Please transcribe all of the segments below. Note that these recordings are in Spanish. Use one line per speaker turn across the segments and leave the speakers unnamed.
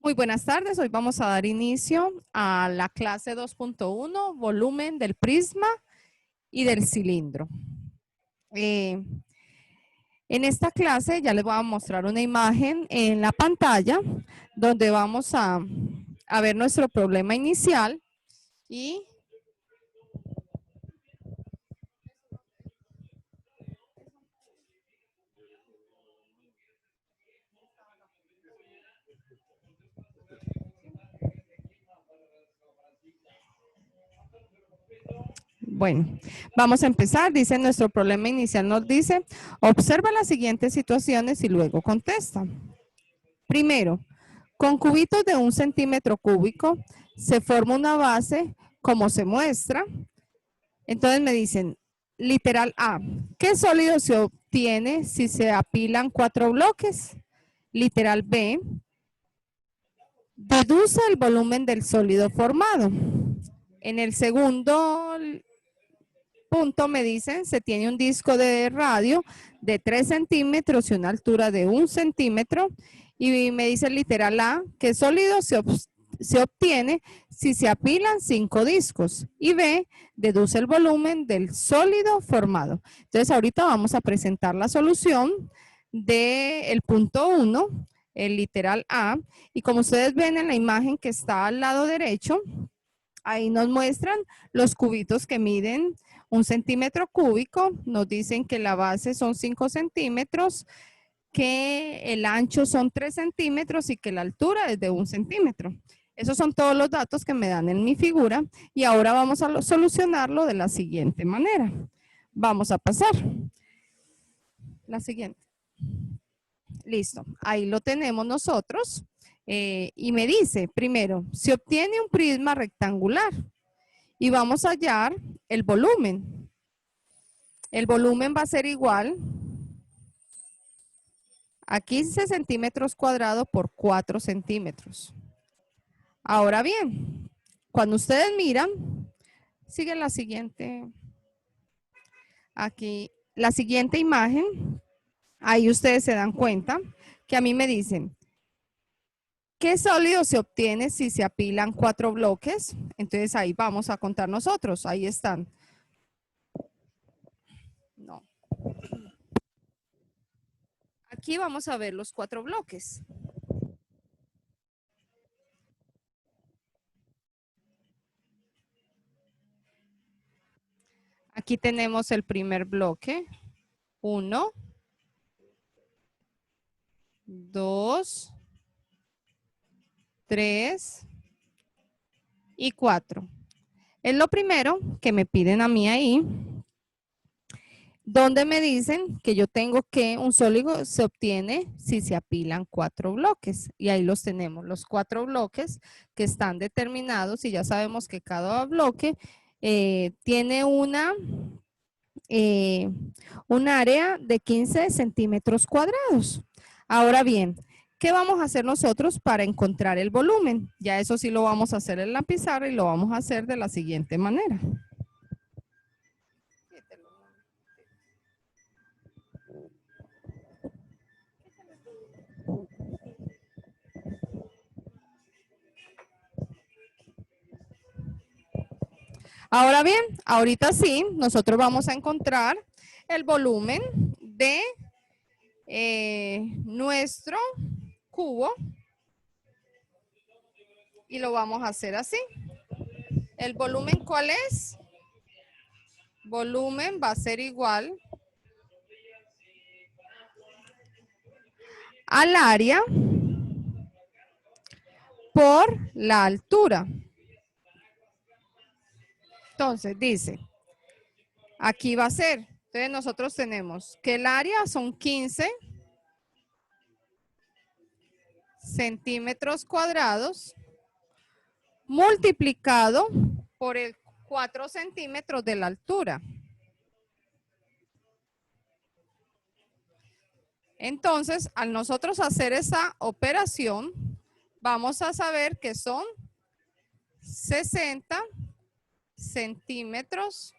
Muy buenas tardes, hoy vamos a dar inicio a la clase 2.1, volumen del prisma y del cilindro. En esta clase ya les voy a mostrar una imagen en la pantalla donde vamos a ver nuestro problema inicial y bueno, vamos a empezar. Dice nuestro problema inicial, nos dice, observa las siguientes situaciones y luego contesta. Primero, con cubitos de 1 centímetro cúbico se forma una base como se muestra. Entonces me dicen, literal A, ¿qué sólido se obtiene si se apilan 4 bloques? Literal B, deduce el volumen del sólido formado. En el segundo punto me dicen, se tiene un disco de radio de 3 centímetros y una altura de 1 centímetro. Y me dice literal A, ¿qué sólido se obtiene si se apilan 5 discos? Y B, deduce el volumen del sólido formado. Entonces ahorita vamos a presentar la solución del punto 1, el literal A. Y como ustedes ven en la imagen que está al lado derecho, ahí nos muestran los cubitos que miden 1 centímetro cúbico. Nos dicen que la base son 5 centímetros, que el ancho son 3 centímetros y que la altura es de 1 centímetro. Esos son todos los datos que me dan en mi figura y ahora vamos a solucionarlo de la siguiente manera. Vamos a pasar. La siguiente. Listo, ahí lo tenemos nosotros. Y me dice, primero, se obtiene un prisma rectangular y vamos a hallar el volumen. El volumen va a ser igual a 15 centímetros cuadrados por 4 centímetros. Ahora bien, cuando ustedes miran, sigue la siguiente, aquí, la siguiente imagen, ahí ustedes se dan cuenta que a mí me dicen, ¿qué sólido se obtiene si se apilan 4 bloques? Entonces ahí vamos a contar nosotros, ahí están. No. Aquí vamos a ver los 4 bloques. Aquí tenemos el primer bloque. 1, 2, 3 y 4. Es lo primero que me piden a mí ahí, donde me dicen que yo tengo que un sólido se obtiene si se apilan 4 bloques. Y ahí los tenemos, los 4 bloques que están determinados y ya sabemos que cada bloque tiene un área de 15 centímetros cuadrados. Ahora bien, ¿qué vamos a hacer nosotros para encontrar el volumen? Ya eso sí lo vamos a hacer en la pizarra y lo vamos a hacer de la siguiente manera. Ahora bien, ahorita sí, nosotros vamos a encontrar el volumen de nuestro cubo y lo vamos a hacer así. ¿El volumen cuál es? Volumen va a ser igual al área por la altura. Entonces dice, aquí va a ser, entonces nosotros tenemos que el área son 15 centímetros cuadrados multiplicado por el 4 centímetros de la altura. Entonces, al nosotros hacer esa operación, vamos a saber que son 60 centímetros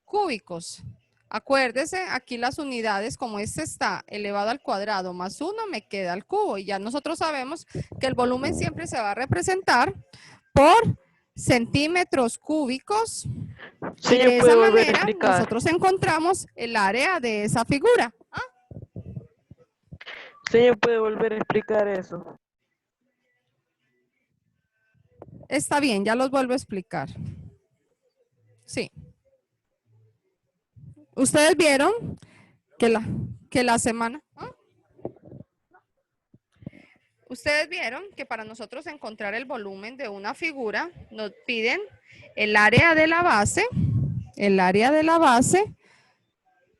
cúbicos. Acuérdese, aquí las unidades, como este está elevado al cuadrado más 1, me queda al cubo. Y ya nosotros sabemos que el volumen siempre se va a representar por centímetros cúbicos. Y
Señor,
de esa
¿puede volver a
manera
explicar?
nosotros encontramos el área de esa figura.
Señor, ¿puede volver a explicar eso?
Está bien, ya los vuelvo a explicar. Sí. Ustedes vieron que la semana... Ustedes vieron que para nosotros encontrar el volumen de una figura nos piden el área de la base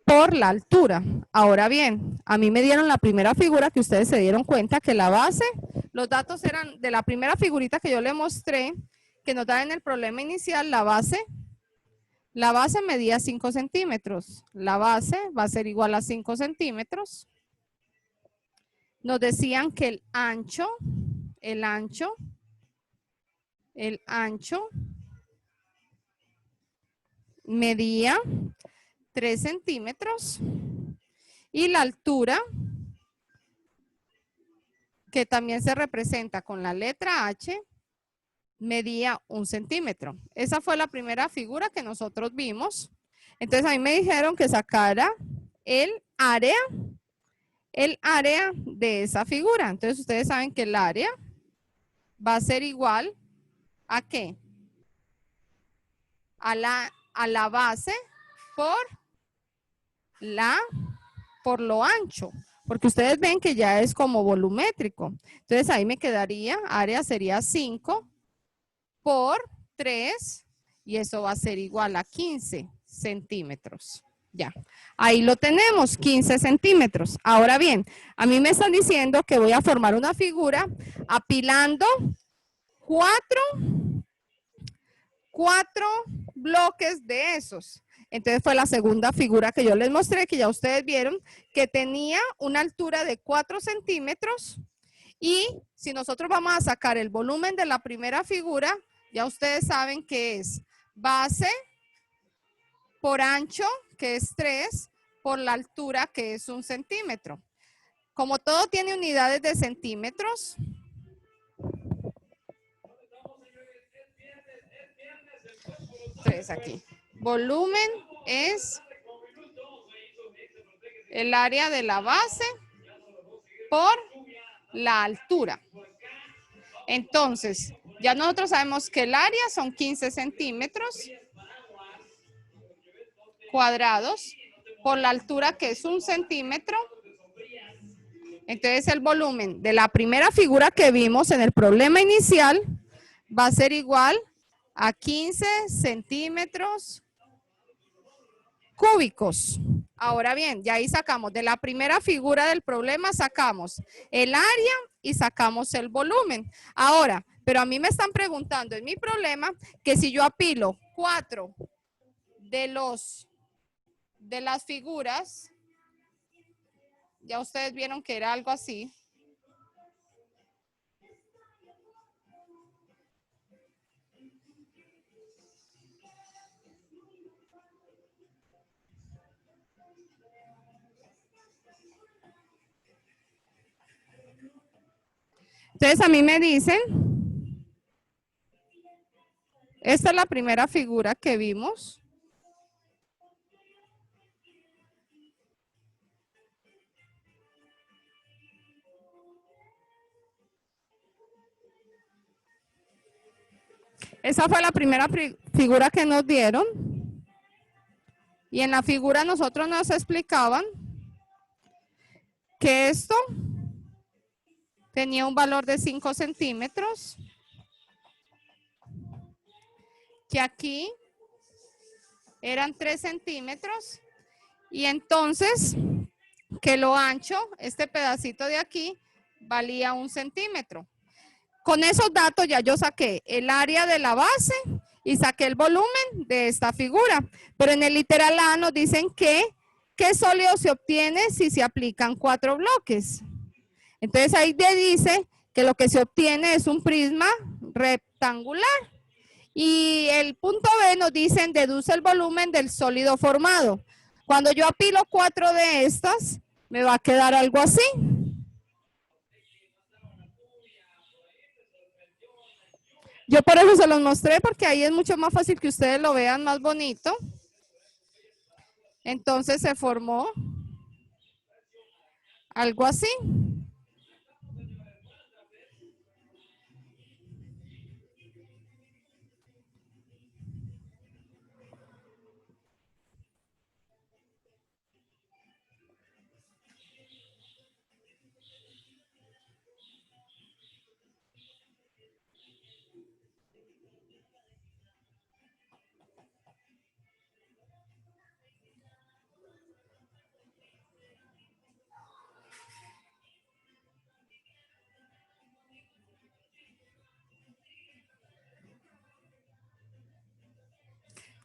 por la altura. Ahora bien, a mí me dieron la primera figura que ustedes se dieron cuenta que la base, los datos eran de la primera figurita que yo le mostré, que nos da en el problema inicial, la base medía 5 centímetros. La base va a ser igual a 5 centímetros. Nos decían que el ancho medía 3 centímetros y la altura, que también se representa con la letra H, medía 1 centímetro. Esa fue la primera figura que nosotros vimos. Entonces a mí me dijeron que sacara el área de esa figura. Entonces ustedes saben que el área va a ser igual ¿a qué? A la base por lo ancho, porque ustedes ven que ya es como volumétrico. Entonces ahí me quedaría, área sería 5 por 3 y eso va a ser igual a 15 centímetros. Ya, ahí lo tenemos, 15 centímetros. Ahora bien, a mí me están diciendo que voy a formar una figura apilando cuatro bloques de esos. Entonces fue la segunda figura que yo les mostré, que ya ustedes vieron, que tenía una altura de 4 centímetros. Y si nosotros vamos a sacar el volumen de la primera figura, ya ustedes saben que es base por ancho, que es 3, por la altura, que es 1 centímetro. Como todo tiene unidades de centímetros, entonces aquí, volumen es el área de la base por la altura. Entonces, ya nosotros sabemos que el área son 15 centímetros cuadrados por la altura, que es 1 centímetro. Entonces el volumen de la primera figura que vimos en el problema inicial va a ser igual a 15 centímetros cúbicos. Ahora bien, ya ahí sacamos de la primera figura del problema, sacamos el área y sacamos el volumen. Ahora, pero a mí me están preguntando en mi problema que si yo apilo 4 de las figuras, ya ustedes vieron que era algo así. Entonces a mí me dicen, esta es la primera figura que vimos. Esa fue la primera figura que nos dieron. Y en la figura nosotros nos explicaban que esto tenía un valor de 5 centímetros, que aquí eran 3 centímetros y entonces que lo ancho, este pedacito de aquí, valía 1 centímetro. Con esos datos ya yo saqué el área de la base y saqué el volumen de esta figura. Pero en el literal A nos dicen que ¿qué sólido se obtiene si se aplican 4 bloques? Entonces ahí te dice que lo que se obtiene es un prisma rectangular. Y el punto B nos dicen deduce el volumen del sólido formado. Cuando yo apilo 4 de estas, me va a quedar algo así. Yo por eso se los mostré, porque ahí es mucho más fácil que ustedes lo vean más bonito. Entonces se formó algo así.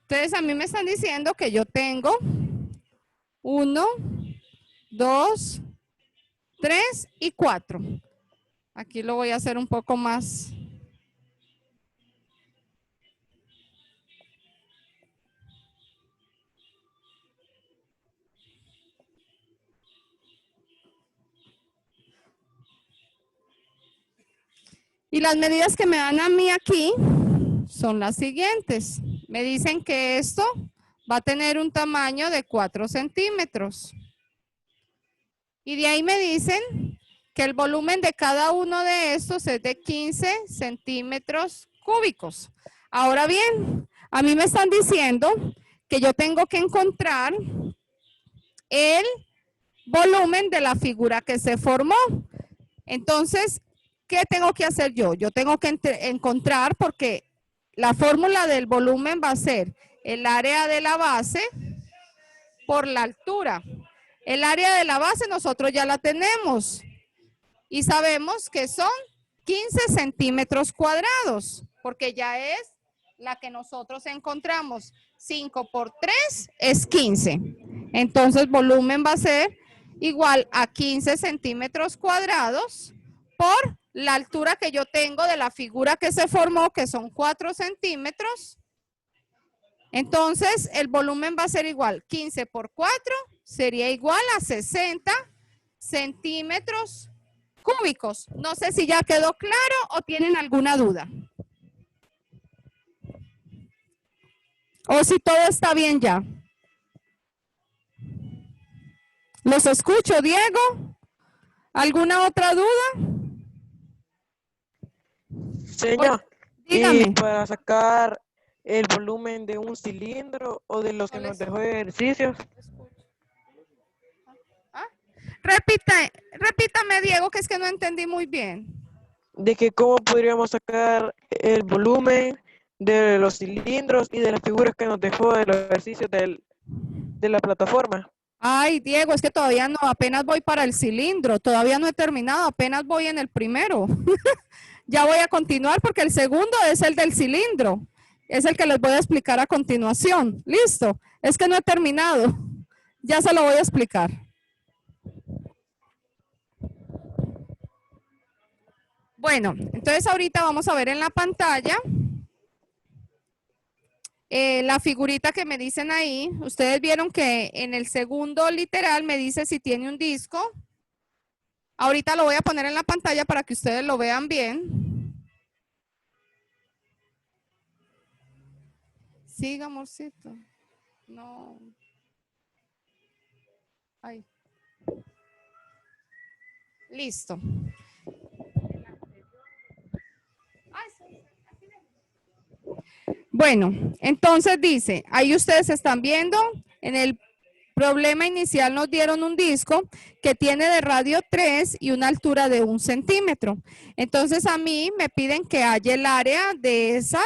Entonces a mí me están diciendo que yo tengo 1, 2, 3 y 4. Aquí lo voy a hacer un poco más. Y las medidas que me dan a mí aquí son las siguientes. Me dicen que esto va a tener un tamaño de 4 centímetros. Y de ahí me dicen que el volumen de cada uno de estos es de 15 centímetros cúbicos. Ahora bien, a mí me están diciendo que yo tengo que encontrar el volumen de la figura que se formó. Entonces, ¿qué tengo que hacer yo? Yo tengo que encontrar, porque la fórmula del volumen va a ser el área de la base por la altura. El área de la base nosotros ya la tenemos y sabemos que son 15 centímetros cuadrados, porque ya es la que nosotros encontramos. 5 por 3 es 15. Entonces, volumen va a ser igual a 15 centímetros cuadrados por la altura que yo tengo de la figura que se formó, que son 4 centímetros. Entonces, el volumen va a ser igual, 15 por 4 sería igual a 60 centímetros cúbicos. No sé si ya quedó claro o tienen alguna duda. O si todo está bien ya. Los escucho, Diego. ¿Alguna otra duda?
Señor,
Dígame.
y para sacar el volumen de un cilindro o de los que nos dejó de ejercicios.
¿Ah? Repítame, Diego, que es que no entendí muy bien.
De que cómo podríamos sacar el volumen de los cilindros y de las figuras que nos dejó de los ejercicios de la plataforma.
Ay, Diego, es que todavía no, apenas voy para el cilindro, todavía no he terminado, apenas voy en el primero. Ya voy a continuar porque el segundo es el del cilindro, es el que les voy a explicar a continuación. ¿Listo? Es que no he terminado, ya se lo voy a explicar. Bueno, entonces ahorita vamos a ver en la pantalla la figurita que me dicen ahí. Ustedes vieron que en el segundo literal me dice si tiene un disco. Ahorita lo voy a poner en la pantalla para que ustedes lo vean bien. Siga, amorcito. No. Ay. Listo. Bueno, entonces dice, ahí ustedes están viendo, en el problema inicial nos dieron un disco que tiene de radio 3 y una altura de 1 centímetro. Entonces a mí me piden que haya el área de ese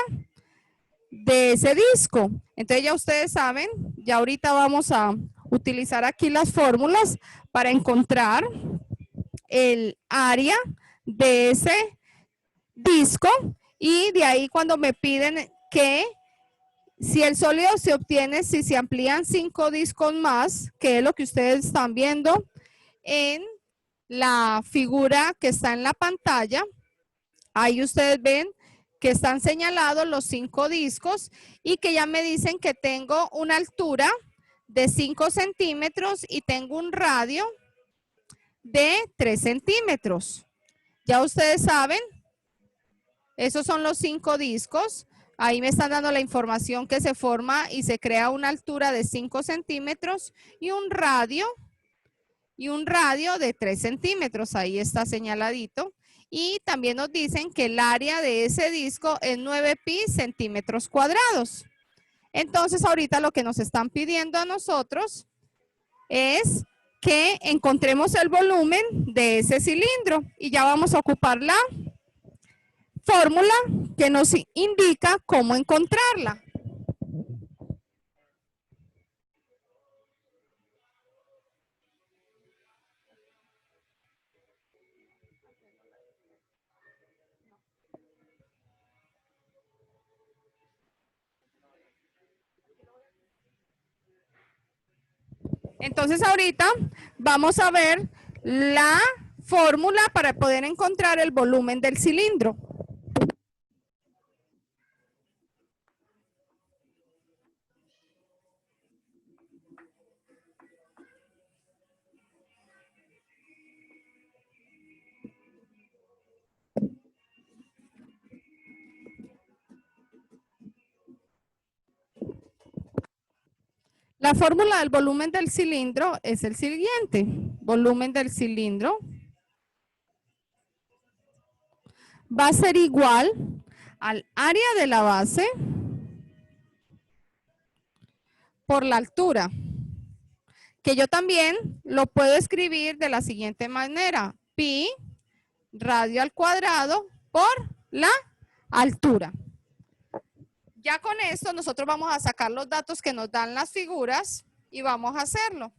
disco. Entonces ya ustedes saben, ya ahorita vamos a utilizar aquí las fórmulas para encontrar el área de ese disco, y de ahí cuando me piden que si el sólido se obtiene, si se amplían 5 discos más, que es lo que ustedes están viendo en la figura que está en la pantalla, ahí ustedes ven que están señalados los 5 discos y que ya me dicen que tengo una altura de 5 centímetros y tengo un radio de 3 centímetros. Ya ustedes saben, esos son los 5 discos. Ahí me están dando la información que se forma y se crea una altura de 5 centímetros y un radio de 3 centímetros. Ahí está señaladito. Y también nos dicen que el área de ese disco es 9 pi centímetros cuadrados. Entonces, ahorita lo que nos están pidiendo a nosotros es que encontremos el volumen de ese cilindro. Y ya vamos a ocupar la fórmula que nos indica cómo encontrarla. Entonces ahorita vamos a ver la fórmula para poder encontrar el volumen del cilindro. La fórmula del volumen del cilindro es el siguiente. Volumen del cilindro va a ser igual al área de la base por la altura, que yo también lo puedo escribir de la siguiente manera. Pi radio al cuadrado por la altura. Ya con esto nosotros vamos a sacar los datos que nos dan las figuras y vamos a hacerlo.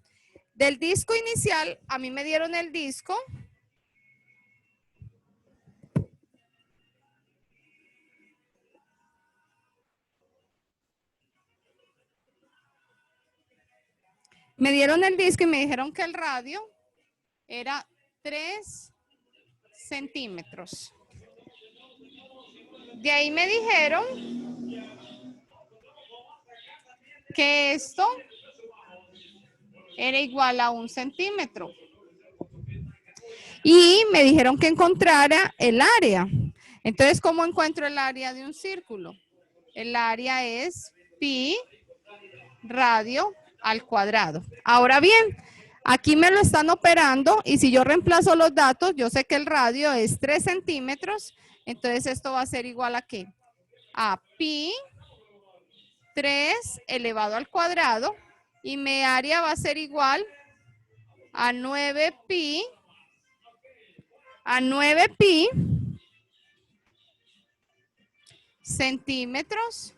Del disco inicial, a mí me dieron el disco. Me dieron el disco y me dijeron que el radio era 3 centímetros. De ahí me dijeron que esto era igual a 1 centímetro. Y me dijeron que encontrara el área. Entonces, ¿cómo encuentro el área de un círculo? El área es pi radio al cuadrado. Ahora bien, aquí me lo están operando y si yo reemplazo los datos, yo sé que el radio es 3 centímetros. Entonces, esto va a ser igual a ¿qué? A pi 3 elevado al cuadrado y mi área va a ser igual a 9 pi centímetros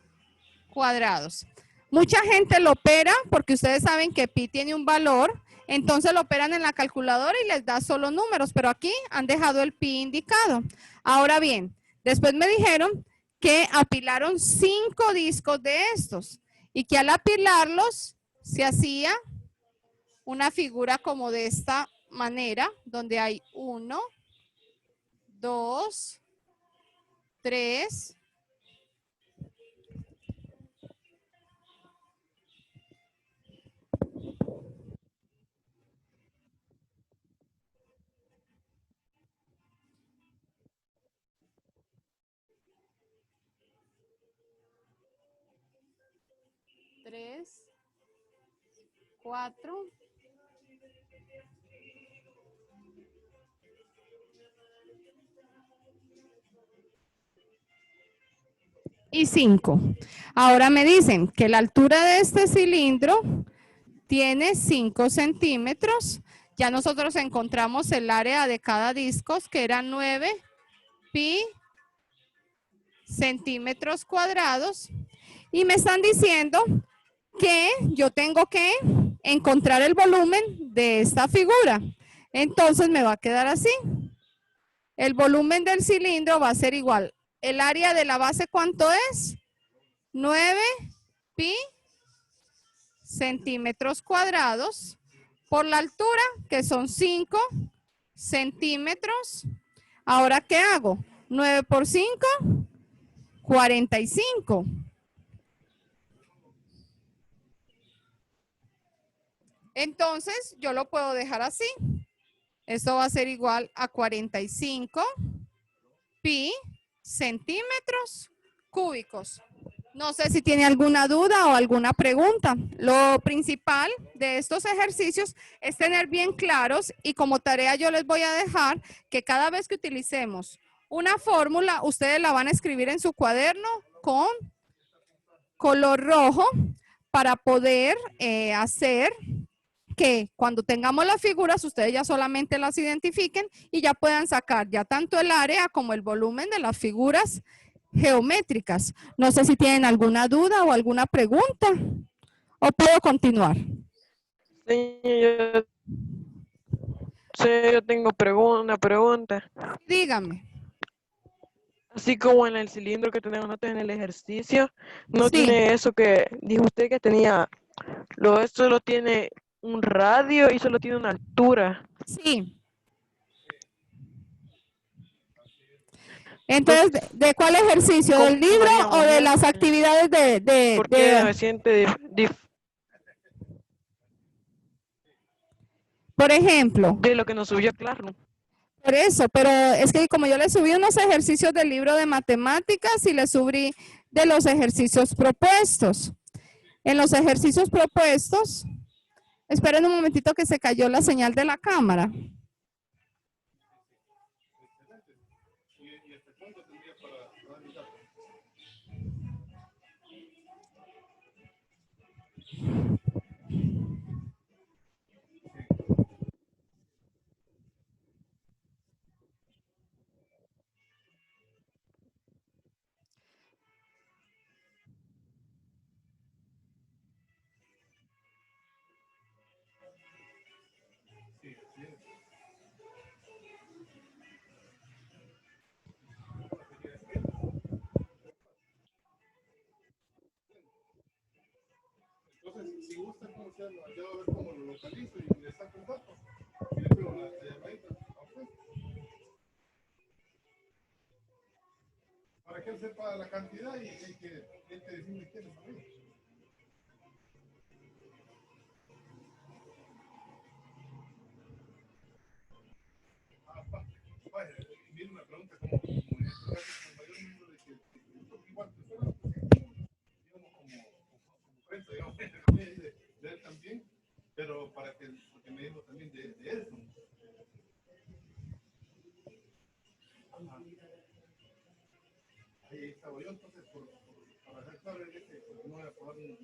cuadrados. Mucha gente lo opera porque ustedes saben que pi tiene un valor, entonces lo operan en la calculadora y les da solo números, pero aquí han dejado el pi indicado. Ahora bien, después me dijeron que apilaron 5 discos de estos y que al apilarlos se hacía una figura como de esta manera, donde hay 1, 2, 3, 3, 4 y 5. Ahora me dicen que la altura de este cilindro tiene 5 centímetros. Ya nosotros encontramos el área de cada disco, que era 9 pi centímetros cuadrados. Y me están diciendo que yo tengo que encontrar el volumen de esta figura. Entonces me va a quedar así. El volumen del cilindro va a ser igual. ¿El área de la base cuánto es? 9 pi centímetros cuadrados por la altura, que son 5 centímetros. Ahora, ¿qué hago? 9 por 5, 45. Entonces, yo lo puedo dejar así. Esto va a ser igual a 45 pi centímetros cúbicos. No sé si tiene alguna duda o alguna pregunta. Lo principal de estos ejercicios es tener bien claros, y como tarea yo les voy a dejar que cada vez que utilicemos una fórmula, ustedes la van a escribir en su cuaderno con color rojo para poder hacer que cuando tengamos las figuras ustedes ya solamente las identifiquen y ya puedan sacar ya tanto el área como el volumen de las figuras geométricas. No sé si tienen alguna duda o alguna pregunta o puedo continuar.
Señor, yo tengo una pregunta.
Dígame.
Así como en el cilindro que tenemos nosotros en el ejercicio, no
Sí.
tiene eso que dijo usted que tenía, solo tiene un radio y solo tiene una altura.
Sí. Entonces, ¿de cuál ejercicio?
¿Cómo
¿Del libro o
haríamos
de
eso?
las actividades
Porque me siente
por ejemplo?
de lo que nos subió claro.
Por eso, pero es que como yo le subí unos ejercicios del libro de matemáticas y le subí de los ejercicios propuestos. En los ejercicios propuestos, esperen un momentito que se cayó la señal de la cámara.
Entonces, si gusta conocerlo, allá va a ver cómo lo localizo y le saco el dato. Y le pego la llamadita a usted. Para que él sepa la cantidad y hay que decirle quién es amigo. Vaya, viene una pregunta como en este caso, el mayor número de que igual personas, digamos como prensa, digamos, de él también, pero para que, porque me dijo también de él. Ahí estaba yo, entonces, para dejar claro que no voy a poder.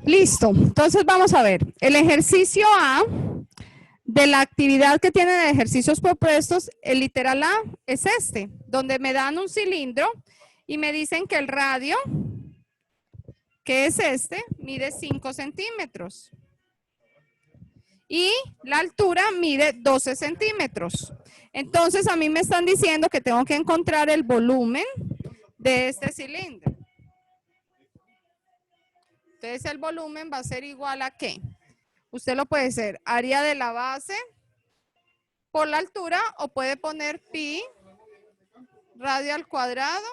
Listo, entonces vamos a ver. El ejercicio A de la actividad que tiene de ejercicios propuestos, el literal A es este, donde me dan un cilindro y me dicen que el radio, que es este, mide 5 centímetros. Y la altura mide 12 centímetros. Entonces a mí me están diciendo que tengo que encontrar el volumen de este cilindro. Entonces el volumen va a ser igual a ¿qué? Usted lo puede hacer área de la base por la altura o puede poner pi radio al cuadrado.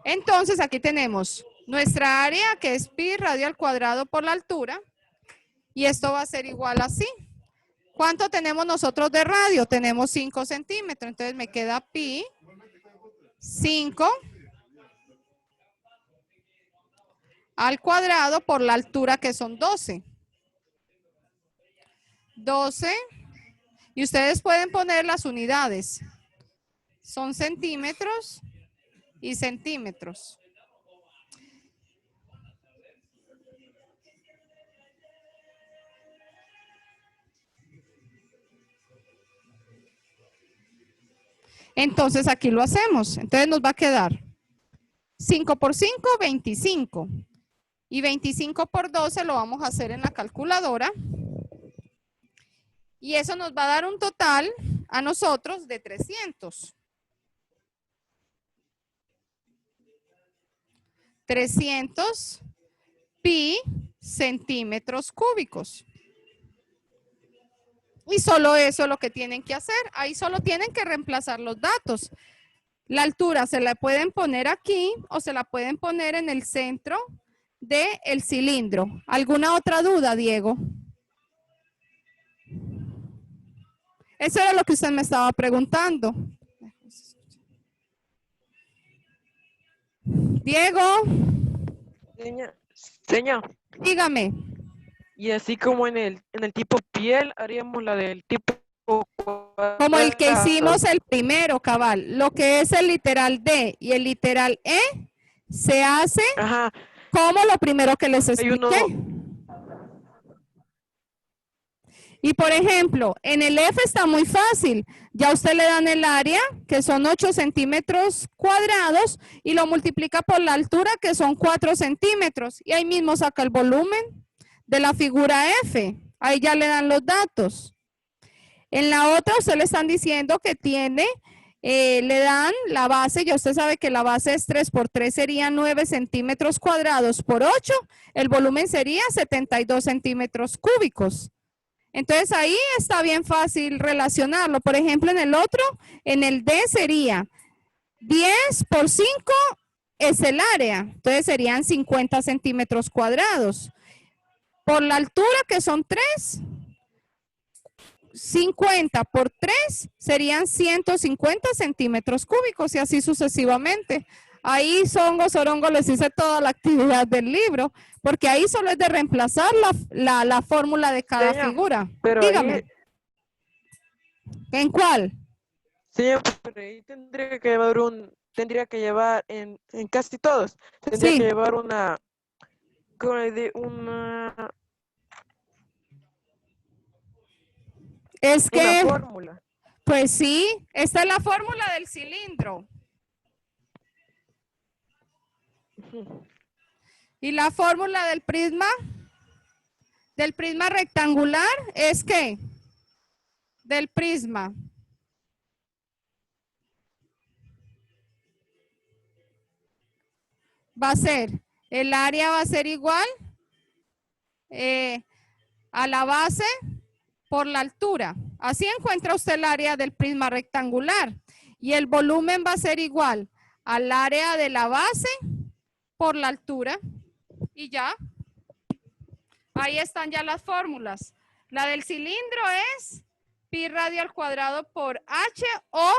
Entonces aquí tenemos nuestra área que es pi radio al cuadrado por la altura y esto va a ser igual así. ¿Cuánto tenemos nosotros de radio? Tenemos 5 centímetros, entonces me queda pi 5 al cuadrado por la altura que son 12. 12 y ustedes pueden poner las unidades. Son centímetros y centímetros. Entonces aquí lo hacemos. Entonces nos va a quedar 5 por 5, 25. Y 25 por 12 lo vamos a hacer en la calculadora. Y eso nos va a dar un total a nosotros de 300. 300 pi centímetros cúbicos. Y solo eso es lo que tienen que hacer. Ahí solo tienen que reemplazar los datos. La altura se la pueden poner aquí o se la pueden poner en el centro del cilindro. ¿Alguna otra duda, Diego? Eso era lo que usted me estaba preguntando. Diego,
Señor,
dígame.
y así como en el tipo piel, haríamos la del tipo
Como el que
cuadrado.
hicimos el primero, cabal. Lo que es el literal D y el literal E se hace
Ajá,
como lo primero que les
hay uno,
expliqué. Y por ejemplo, en el F está muy fácil. Ya usted le dan el área, que son 8 centímetros cuadrados, y lo multiplica por la altura, que son 4 centímetros. Y ahí mismo saca el volumen de la figura F. Ahí ya le dan los datos. En la otra, usted le están diciendo que tiene, le dan la base. Ya usted sabe que la base es 3 por 3, serían 9 centímetros cuadrados por 8. El volumen sería 72 centímetros cúbicos. Entonces ahí está bien fácil relacionarlo. Por ejemplo, en el otro, en el D sería 10 por 5 es el área. Entonces serían 50 centímetros cuadrados. Por la altura, que son 3, 50 por 3 serían 150 centímetros cúbicos y así sucesivamente. Ahí Songo Sorongo les hice toda la actividad del libro, porque ahí solo es de reemplazar la fórmula de cada
Señor,
figura.
pero
Dígame.
ahí,
¿En cuál?
señor, pero ahí tendría que llevar en casi todos, tendría
Sí.
que llevar una
Es que,
fórmula.
pues sí, esta es la fórmula del cilindro. Y la fórmula del prisma rectangular es que del prisma va a ser, el área va a ser igual a la base por la altura. Así encuentra usted el área del prisma rectangular. Y el volumen va a ser igual al área de la base por la altura. Y ya. Ahí están ya las fórmulas. La del cilindro es pi radio al cuadrado por h, o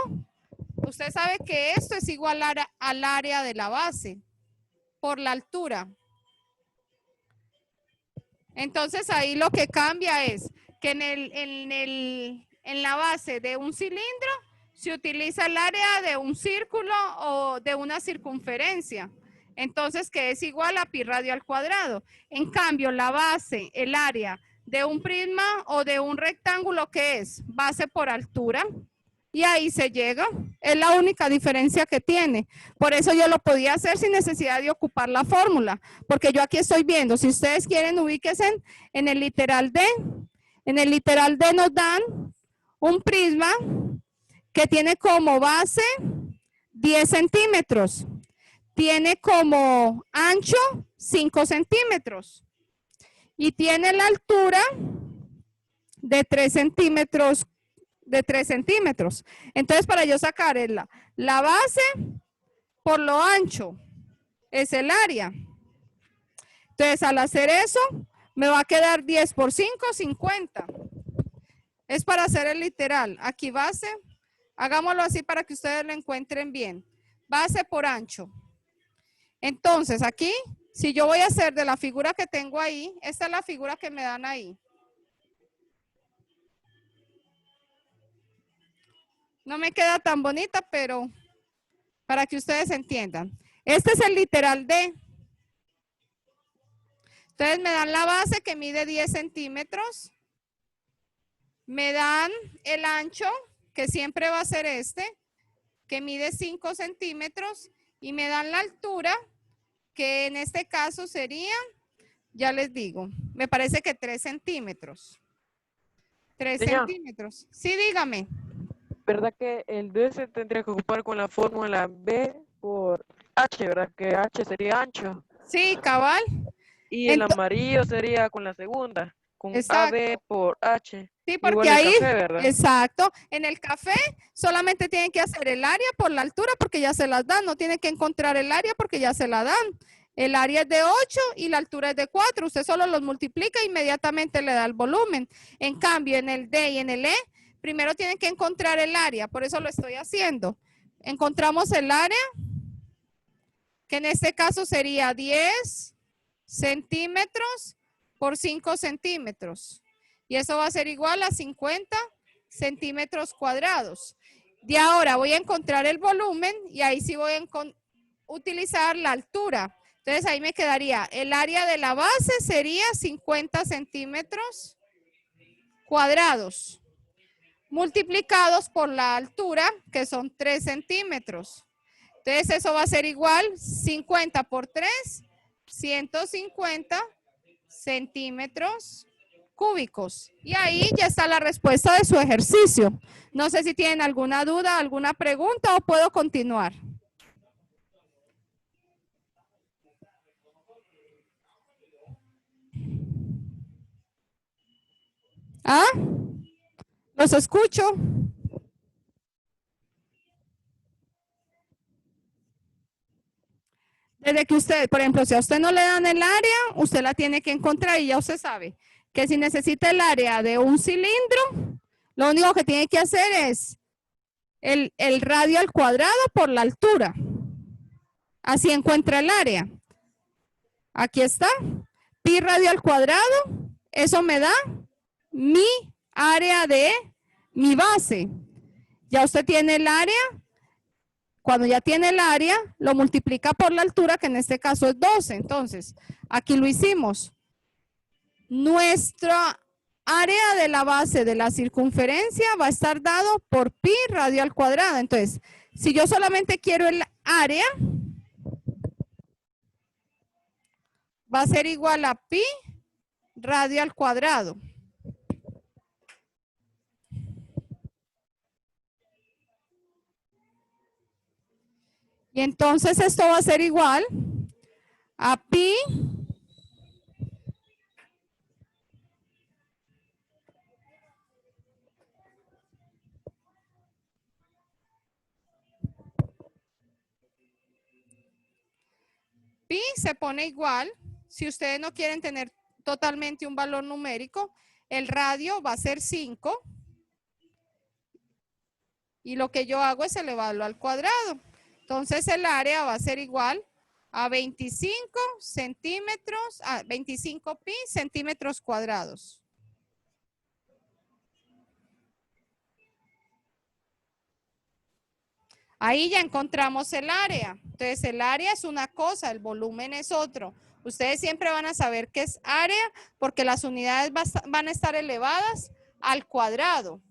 usted sabe que esto es igual al área de la base por la altura. Entonces ahí lo que cambia es que en la base de un cilindro se utiliza el área de un círculo o de una circunferencia. Entonces, que es igual a pi radio al cuadrado. En cambio, la base, el área de un prisma o de un rectángulo, ¿qué es? Base por altura. Y ahí se llega. Es la única diferencia que tiene. Por eso yo lo podía hacer sin necesidad de ocupar la fórmula. Porque yo aquí estoy viendo, si ustedes quieren, ubíquense en el literal D. En el literal D nos dan un prisma que tiene como base 10 centímetros. Tiene como ancho 5 centímetros y tiene la altura de 3 centímetros. Entonces, para yo sacar la base por lo ancho es el área. Entonces, al hacer eso, me va a quedar 10 por 5, 50. Es para hacer el literal. Aquí base, hagámoslo así para que ustedes lo encuentren bien. Base por ancho. Entonces, aquí, si yo voy a hacer de la figura que tengo ahí, esta es la figura que me dan ahí. No me queda tan bonita, pero para que ustedes entiendan. Este es el literal D. Entonces, me dan la base que mide 10 centímetros. Me dan el ancho, que siempre va a ser este, que mide 5 centímetros. Y me dan la altura, que en este caso sería, ya les digo, me parece que 3 centímetros. 3
Señor,
centímetros. Sí, dígame.
¿verdad que el D se tendría que ocupar con la fórmula B por H, verdad? Que H sería ancho.
Sí, cabal.
Y el amarillo sería con la segunda. con
Exacto.
AB por H.
Sí, porque
Igual el
ahí,
café, ¿verdad?
exacto, en el café solamente tienen que hacer el área por la altura porque ya se las dan, no tienen que encontrar el área porque ya se la dan. El área es de 8 y la altura es de 4, usted solo los multiplica e inmediatamente le da el volumen. En cambio, en el D y en el E, primero tienen que encontrar el área, por eso lo estoy haciendo. Encontramos el área, que en este caso sería 10 centímetros por 5 centímetros. Y eso va a ser igual a 50 centímetros cuadrados. De ahora voy a encontrar el volumen y ahí sí voy a utilizar la altura. Entonces ahí me quedaría, el área de la base sería 50 centímetros cuadrados, multiplicados por la altura, que son 3 centímetros. Entonces eso va a ser igual, 50 por 3, 150 centímetros cúbicos. Y ahí ya está la respuesta de su ejercicio. No sé si tienen alguna duda, alguna pregunta o puedo continuar. ¿Ah? Los escucho. Desde que usted, por ejemplo, si a usted no le dan el área, usted la tiene que encontrar y ya usted sabe que si necesita el área de un cilindro, lo único que tiene que hacer es el radio al cuadrado por la altura. Así encuentra el área. Aquí está. Pi radio al cuadrado. Eso me da mi área de mi base. Ya usted tiene el área. Cuando ya tiene el área, lo multiplica por la altura, que en este caso es 12. Entonces, aquí lo hicimos. Nuestra área de la base de la circunferencia va a estar dado por pi radio al cuadrado. Entonces, si yo solamente quiero el área, va a ser igual a pi radio al cuadrado. Y entonces esto va a ser igual a pi se pone igual. Si ustedes no quieren tener totalmente un valor numérico, el radio va a ser 5. Y lo que yo hago es elevarlo al cuadrado. Entonces el área va a ser igual a 25 centímetros, a 25 pi centímetros cuadrados. Ahí ya encontramos el área. Entonces el área es una cosa, el volumen es otro. Ustedes siempre van a saber qué es área porque las unidades van a estar elevadas al cuadrado.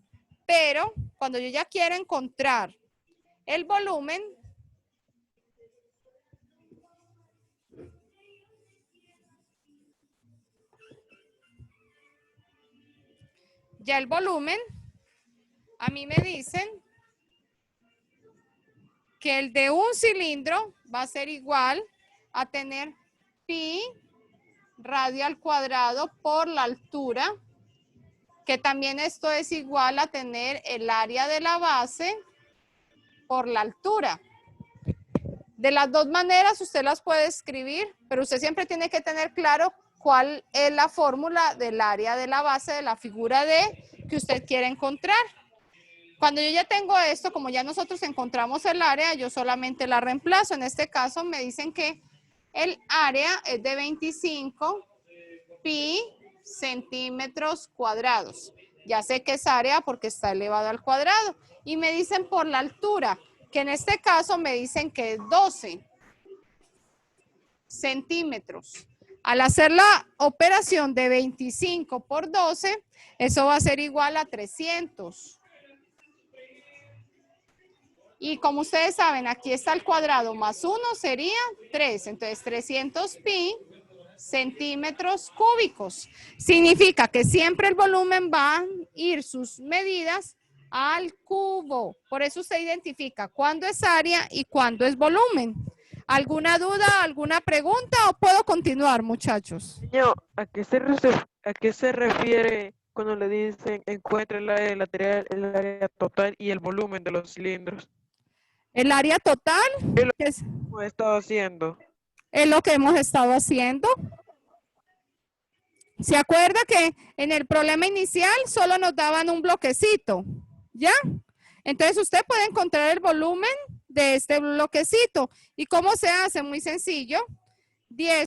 Pero cuando yo ya quiero encontrar el volumen, ya el volumen, a mí me dicen que el de un cilindro va a ser igual a tener pi radio al cuadrado por la altura, que también esto es igual a tener el área de la base por la altura. De las dos maneras usted las puede escribir, pero usted siempre tiene que tener claro cuál es la fórmula del área de la base de la figura D que usted quiere encontrar. Cuando yo ya tengo esto, como ya nosotros encontramos el área, yo solamente la reemplazo. En este caso me dicen que el área es de 25 pi centímetros cuadrados. Ya sé que es área porque está elevado al cuadrado. Y me dicen por la altura, que en este caso me dicen que es 12 centímetros. Al hacer la operación de 25 por 12, eso va a ser igual a 300. Y como ustedes saben, aquí está el cuadrado más 1 sería 3. Entonces 300 pi centímetros cúbicos. Significa que siempre el volumen va a ir sus medidas al cubo. Por eso usted identifica cuándo es área y cuándo es volumen. ¿Alguna duda, alguna pregunta o puedo continuar, muchachos?
Niño, a qué se refiere cuando le dicen encuentra el área lateral, el área total y el volumen de los cilindros?
El área total,
¿Qué es lo
que es,
que hemos estado haciendo?
es lo que hemos estado haciendo. ¿Se acuerda que en el problema inicial solo nos daban un bloquecito? ¿Ya? Entonces usted puede encontrar el volumen de este bloquecito. ¿Y cómo se hace? Muy sencillo. 10